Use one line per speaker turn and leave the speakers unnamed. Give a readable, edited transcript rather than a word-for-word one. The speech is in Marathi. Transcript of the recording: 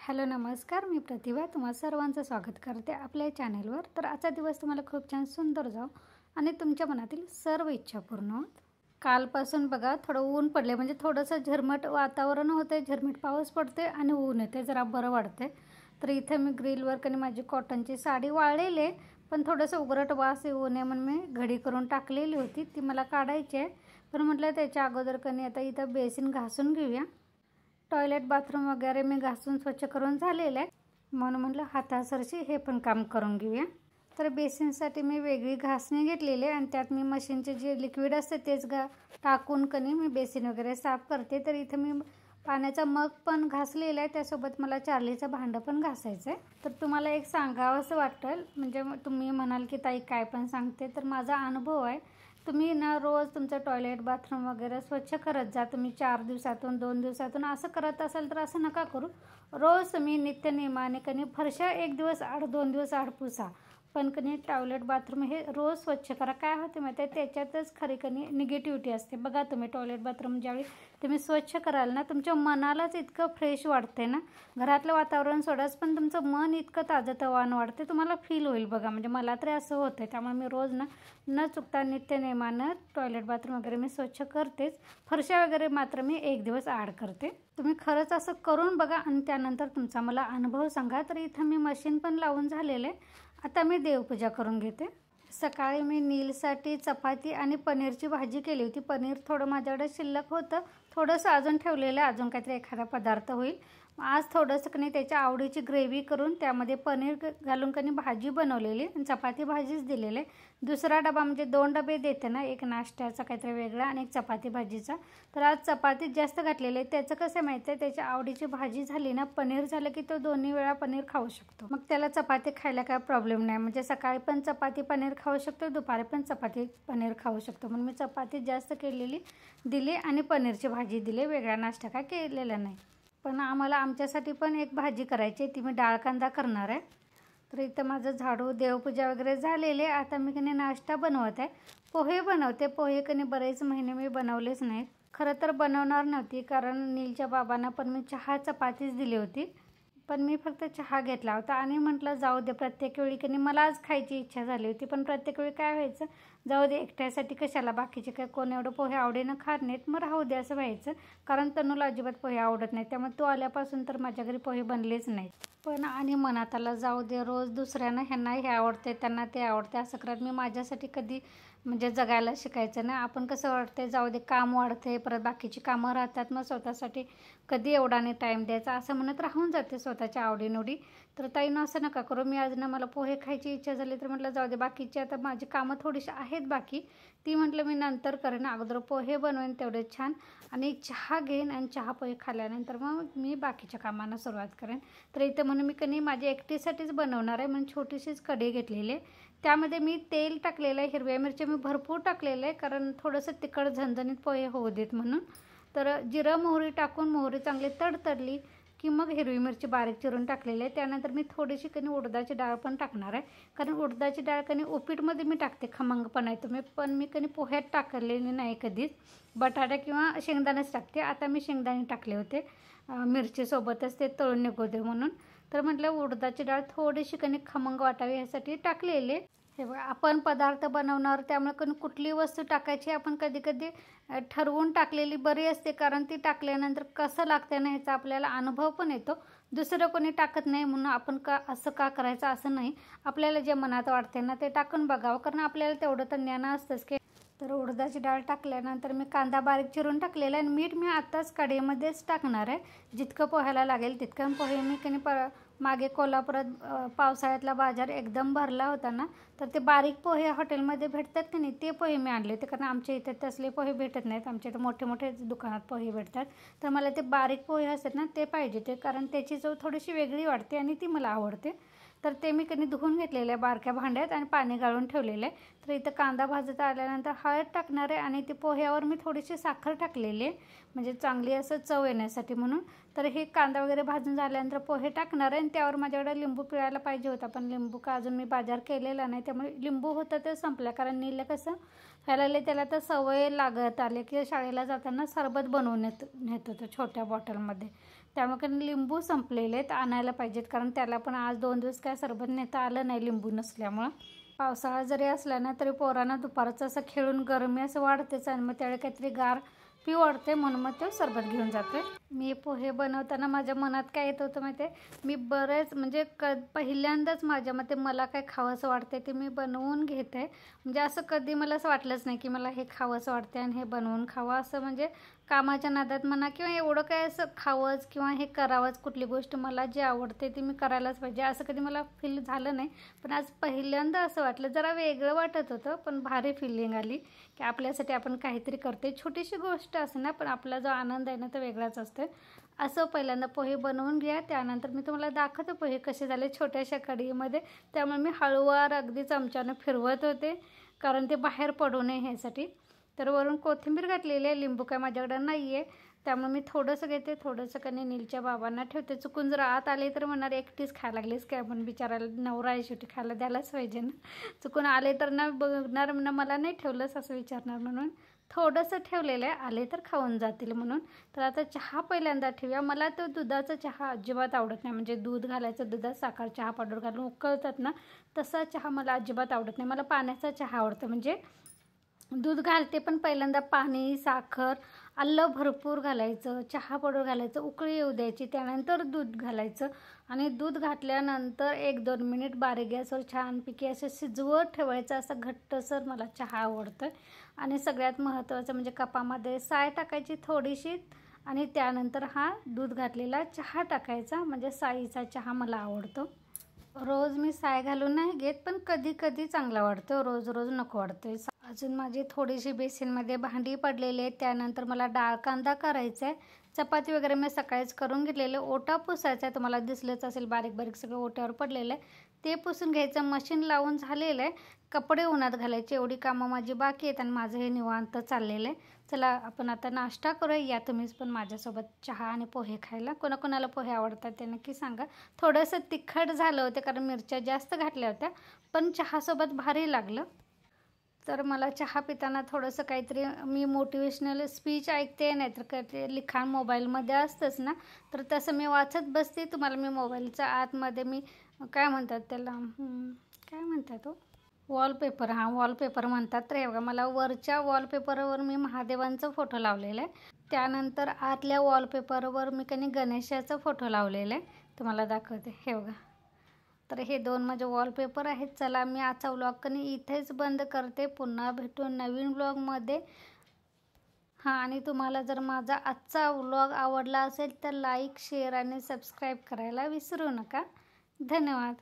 हॅलो नमस्कार, मी प्रतिभा तुम्हा सर्वांचं स्वागत करते आपल्या चॅनलवर। तर आजचा दिवस तुम्हाला खूप छान सुंदर जाओ आणि तुमच्या मनातील सर्व इच्छा पूर्ण होत। कालपासून बघा थोडं ऊन पडले, म्हणजे थोडंसं झिरमट वातावरण होते, झिरमट पाऊस पडते आणि ऊन येते, जरा बरं वाटते। तर इथे मी ग्रिलवर कनी माझी कॉटनची साडी वाळलेली, पण थोडंसं उघरट वास येऊ नये म्हणून मी घडी करून टाकलेली होती, ती मला काढायची आहे। पण म्हटलं त्याच्या अगोदर कनी आता इथं बेसिन घासून घेऊया। टॉयलेट बाथरूम वगैरे मी घासून स्वच्छ करून झालेलं आहे, म्हणून म्हटलं हातासरशी हे पण काम करून घेऊया। तर बेसिनसाठी मी वेगळी घासणी घेतलेली आहे आणि त्यात मी मशीनचे जे लिक्विड असते तेच टाकून कनी मी बेसिन वगैरे साफ करते। तर इथे मी पाण्याचा मग पण घासलेला आहे, त्यासोबत मला चार्लीचं भांडं पण घासायचं आहे। तर तुम्हाला एक सांगावं असं वाटेल, म्हणजे तुम्ही म्हणाल की ताई काय पण सांगते, तर माझा अनुभव आहे। तुम्ही ना रोज तुमचं टॉयलेट बाथरूम वगैरे स्वच्छ करत जा। तुम्ही 4 दिवसातून 2 दिवसातून असं करत असाल तर असं नका करू। रोज तुम्ही नित्यनेमाने कनी फरशा 1 दिवस आड 2 दिवस आड पुसा, पण कनी टॉयलेट बाथरूम हे रोज स्वच्छ करा। काय होते माहिती आहे, त्याच्यातच खरी कनी निगेटिव्हिटी असते। बघा तुम्ही टॉयलेट बाथरूम ज्यावेळी तुम्ही स्वच्छ कराल ना, तुमच्या मनालाच इतकं फ्रेश वाटते ना, घरातलं वातावरण सोडाच पण तुमचं मन इतकं ताजतवानं वाटते, तुम्हाला फील होईल बघा। म्हणजे मला तरी असं होतं, त्यामुळे मी रोज न चुकता नित्यनेमानं टॉयलेट बाथरूम वगैरे मी स्वच्छ करतेच। फरशा वगैरे मात्र मी 1 दिवस आड करते। तुम्ही खरंच असं करून बघा आणि त्यानंतर तुमचा मला अनुभव सांगा। तर इथं मी मशीन पण लावून झालेलं आहे, आता मी देवपूजा करून घेते। सकाळी मी नीलसाठी चपाती आणि पनीरची भाजी केली होती। पनीर थोडं माझ्याकडे शिल्लक होतं, थोडंसं अजून ठेवलेलं आहे, अजून काहीतरी एखादा पदार्थ होईल। आज थोडंसं कनी त्याच्या आवडीची ग्रेव्ही करून त्यामध्ये पनीर घालून कनी भाजी बनवलेली आणि चपाती भाजीच दिलेली। दुसरा डबा म्हणजे 2 डबे देते ना, एक नाश्त्याचा काहीतरी वेगळा आणि एक चपाती भाजीचा। तर आज चपातीच जास्त घातलेले। त्याचं कसं माहिती आहे, त्याच्या आवडीची भाजी झाली ना, पनीर झालं की तो दोन्ही वेळा पनीर खाऊ शकतो, मग त्याला चपाती खायला काय प्रॉब्लेम नाही। म्हणजे सकाळी पण चपाती पनीर खाऊ शकतो, दुपारी पण चपाती पनीर खाऊ शकतो। म्हणून मी चपाती जास्त केलेली दिली आणि पनीरची भाजी दिली, वेगळा नाश्ता काय केलेला नाही। पण आम्हाला आमच्यासाठी पण एक भाजी करायची, ती मी डाळ कांदा करणार आहे। तर इथं माझं झाडू देवपूजा वगैरे झालेले, आता मी कनी नाश्ता बनवत आहे। पोहे बनवते। पोहे कनी बरेच महिने मी बनवलेच नाहीत। खरं तर बनवणार नव्हती, कारण नीलच्या बाबांना पण मी चहा चपातीच दिली होती, पण मी फक्त चहा घेतला होता आणि म्हटलं जाऊ दे, प्रत्येक वेळी कनी मला आज खायची इच्छा झाली होती, पण प्रत्येक वेळी काय व्हायचं, जाऊ दे एकट्यासाठी कशाला, बाकीचे काय कोण एवढं पोहे आवडीनं खात नाहीत, मग राहू दे असं व्हायचं। कारण तनूला अजिबात पोहे आवडत नाही, त्यामुळे तो आल्यापासून तर माझ्या घरी पोहे बनलेच नाहीत। पण आणि मनात आलं जाऊ दे, रोज दुसऱ्यांना ह्यांना हे आवडते त्यांना ते आवडते असं करत मी माझ्यासाठी कधी म्हणजे जगायला शिकायचं ना। आपण कसं वाटते, जाऊ दे काम वाढते, परत बाकीची कामं राहतात, मग स्वतःसाठी कधी एवढा नाही टाईम द्यायचा असं म्हणत राहून जाते स्वतःच्या आवडीनिवडी। तर ताईनं असं नका करू, मी आज ना मला पोहे खायची इच्छा झाली तर म्हटलं जाऊ दे, बाकीची आता माझी कामं थोडीशी आहेत बाकी, ती म्हटलं मी नंतर करेन, अगोदर पोहे बनवेन तेवढे छान आणि चहा घेईन आणि चहा पोहे खाल्ल्यानंतर मग मी बाकीच्या कामांना सुरुवात करेन। तर इथं म्हणून मी कनी माझ्या एकटीसाठीच बनवणार आहे, म्हणून छोटीशीच कढई घेतलेली आहे। त्यामध्ये मी तेल टाकलेलं आहे, हिरव्या मिरच्या मी भरपूर टाकलेलं आहे, कारण थोडंसं तिखट झणझणीत पोहे होऊ देत म्हणून। तर जिरं मोहरी टाकून मोहरी चांगली तडतडली की मग हिरवी मिरची बारीक चिरून टाकलेली आहे। त्यानंतर मी थोडीशी कनी उडदाची डाळ पण टाकणार आहे, कारण उडदाची डाळ कनी उपीटमध्ये मी टाकते, खमंगपणा येतो मी, पण मी कनी पोह्यात टाकलेली नाही कधीच, बटाटा किंवा शेंगदाणेच टाकते। आता मी शेंगदाणे टाकले होते मिरचीसोबतच, ते तळून निघू दे म्हणून। तर म्हटलं उडदाची डाळ थोडीशी कनी खमंग वाटावी यासाठी टाकलेली। हे बघा, आपण पदार्थ बनवणार त्यामुळे कधी कुठली वस्तू टाकायची आपण कधी कधी ठरवून टाकलेली बरी असते, कारण ती टाकल्यानंतर कसं लागते ना ह्याचा आपल्याला अनुभव पण येतो। दुसरं कोणी टाकत नाही म्हणून आपण असं का करायचं असं नाही, आपल्याला जे मनात वाटते ना ते टाकून बघावं, कारण आपल्याला तेवढं तर ज्ञान असतंच की। तर उडदाची डाळ टाकल्यानंतर मी कांदा बारीक चिरून टाकलेला आहे आणि मीठ मी आत्ताच कढईमध्येच टाकणार आहे, जितकं पोह्याला लागेल तितकं। पोहे मी कनी मागे कोल्हापुरात पावसाळ्यातला बाजार एकदम भरला होता ना, तर ते बारीक पोहे हॉटेलमध्ये भेटतात की नाही, ते पोहे मी आणले होते, कारण आमच्या इथे तसले पोहे भेटत नाहीत, आमच्या इथे मोठे मोठे दुकानात पोहे भेटतात। तर मला ते बारीक पोहे असतात ना ते पाहिजे ते, कारण त्याची चव थोडीशी वेगळी वाटते आणि ती मला आवडते। तर ते मी कनी धुवून घेतलेलं आहे बारक्या भांड्यात आणि पाणी गाळून ठेवलेलं आहे। तर इथं कांदा भाजत आल्यानंतर हळद टाकणार आहे आणि ती पोह्यावर मी थोडीशी साखर टाकलेली आहे, म्हणजे चांगली असं चव येण्यासाठी म्हणून। तर हे कांदा वगैरे भाजून झाल्यानंतर पोहे टाकणार आहे आणि त्यावर माझ्याकडे लिंबू पिळायला पाहिजे होता, पण लिंबू का अजून मी बाजार केलेला नाही, त्यामुळे लिंबू होतं ते संपलं, कारण नीलला कसं ह्याला त्याला तर सवय लागत आले की शाळेला जाताना सरबत बनवून नेत होतं छोट्या बॉटलमध्ये। त्यामुळे काही लिंबू संपलेले आहेत, आणायला पाहिजेत, कारण त्याला पण आज 2 दिवस काय सरबत नेता आलं नाही लिंबू नसल्यामुळं. पावसाळा जरी असला ना तरी पोरांना दुपारचं असं खेळून गरमी असं वाढतेच आणि मग त्यावेळी काहीतरी गार पिऊ वाटते, म्हणून मग ते सरबत घेऊन जाते. मी पोहे बनवताना माझ्या मनात काय येत होतं माहिती आहे, मी बरेच म्हणजे पहिल्यांदाच माझ्या मते मला काय खावंसं वाटते ते मी बनवून घेते. म्हणजे असं कधी मला असं वाटलंच नाही की मला हे खावंसं वाटते आणि हे बनवून खावं असं, म्हणजे कामाच्या नादात म्हणा किंवा एवढं काय असं खावंच किंवा हे करावंच, कुठली गोष्ट मला जी आवडते ती मी करायलाच पाहिजे असं कधी मला फील झालं नाही. पण आज पहिल्यांदा असं वाटलं, जरा वेगळं वाटत होतं पण भारी फिलिंग आली की आपल्यासाठी आपण काहीतरी करते. छोटीशी गोष्ट असते ना, पण आपला जो आनंद आहे ना तो वेगळाच असतो. असं पहिल्यांदा पोहे बनवून घ्या. त्यानंतर मी तुम्हाला दाखवते पोहे कसे झाले छोट्याशा कढईमध्ये. त्यामुळे मी हळूवार अगदी चमच्यानं फिरवत होते, कारण ते बाहेर पडू नये ह्यासाठी. तर वरून कोथिंबीर घातलेली आहे, लिंबू काय माझ्याकडं नाही आहे, त्यामुळे मी थोडंसं घेते, थोडंसं कधी नीलच्या बाबांना ठेवते. चुकून जर आत आले तर म्हणणार एकटीच खायला लागलीस काय, पण बिचारायला नवरा आहे शेवटी, खायला द्यायलाच पाहिजे ना. चुकून आले तर ना बघणार म्हणणं मला नाही ठेवलंस असं विचारणार, म्हणून थोडंसं ठेवलेलं आहे, आले तर खाऊन जातील म्हणून. तर आता चहा पहिल्यांदा ठेवूया. मला तो दुधाचा चहा अजिबात आवडत नाही, म्हणजे दूध घालायचं, दुधात साखर, चहा पावडर घालून उकळतात ना तसा चहा मला अजिबात आवडत नाही. मला पाण्याचा चहा आवडतो. म्हणजे दूध घालते पण पहिल्यांदा पाणी, साखर, आलं भरपूर घालायचं, चहा पावडर घालायचं, उकळी येऊ द्यायची, त्यानंतर दूध घालायचं आणि दूध घातल्यानंतर 1-2 मिनिट बारीक गॅसवर छानपैकी असं शिजवत ठेवायचं. असं घट्टसर मला चहा आवडतं. आणि सगळ्यात महत्त्वाचं म्हणजे कपामध्ये साय टाकायची थोडीशी आणि त्यानंतर हा दूध घातलेला चहा टाकायचा, म्हणजे साईचा चहा मला आवडतो. रोज मी साय घालून नाही घेत, पण कधी कधी चांगला वाटतो, रोज रोज नको वाटतोय. अजून माझी थोडीशी बेसिनमध्ये भांडी पडलेली आहे. त्यानंतर मला डाळ कांदा करायचा आहे. चपाती वगैरे मी सकाळीच करून घेतलेले. ओटा पुसायचा आहे, तुम्हाला दिसलंच असेल बारीक बारीक सगळं ओट्यावर पडलेलं आहे, ते पुसून घ्यायचं. मशीन लावून झालेलं आहे, कपडे उन्हात घालायचे, एवढी कामं माझी बाकी आहेत आणि माझं हे निवांत चाललेलं आहे. चला आपण आता नाश्ता करूया. या तुम्हीच पण माझ्यासोबत चहा आणि पोहे खायला. कोणाकोणाला पोहे आवडतात ते नक्की सांगा. थोडंसं तिखट झालं होतं कारण मिरच्या जास्त घातल्या होत्या, पण चहासोबत भारी लागलं. तर मला चहा पिताना थोडंसं काहीतरी मी मोटिवेशनल स्पीच ऐकते, नाहीतर काहीतरी लिखाण मोबाईलमध्ये असतंच ना, तर तसं मी वाचत बसते. तुम्हाला मी मोबाईलच्या आतमध्ये मी काय म्हणतात त्याला, काय म्हणतात तो, वॉलपेपर, हां वॉलपेपर म्हणतात. तर हे बघा, मला वरच्या वॉलपेपरवर मी महादेवांचा फोटो लावलेला आहे. त्यानंतर आतल्या वॉलपेपरवर मी कधी गणेशाचा फोटो लावलेला आहे, तुम्हाला दाखवते. हे बघा, तर हे 2 माझे वॉलपेपर आहेत. चला मी आजचा व्लॉग कधी इथेच बंद करते. पुन्हा भेटू नवीन व्लॉगमध्ये. हां, आणि तुम्हाला जर माझा आजचा व्लॉग आवडला असेल तर लाईक, शेअर आणि सबस्क्राईब करायला विसरू नका. धन्यवाद.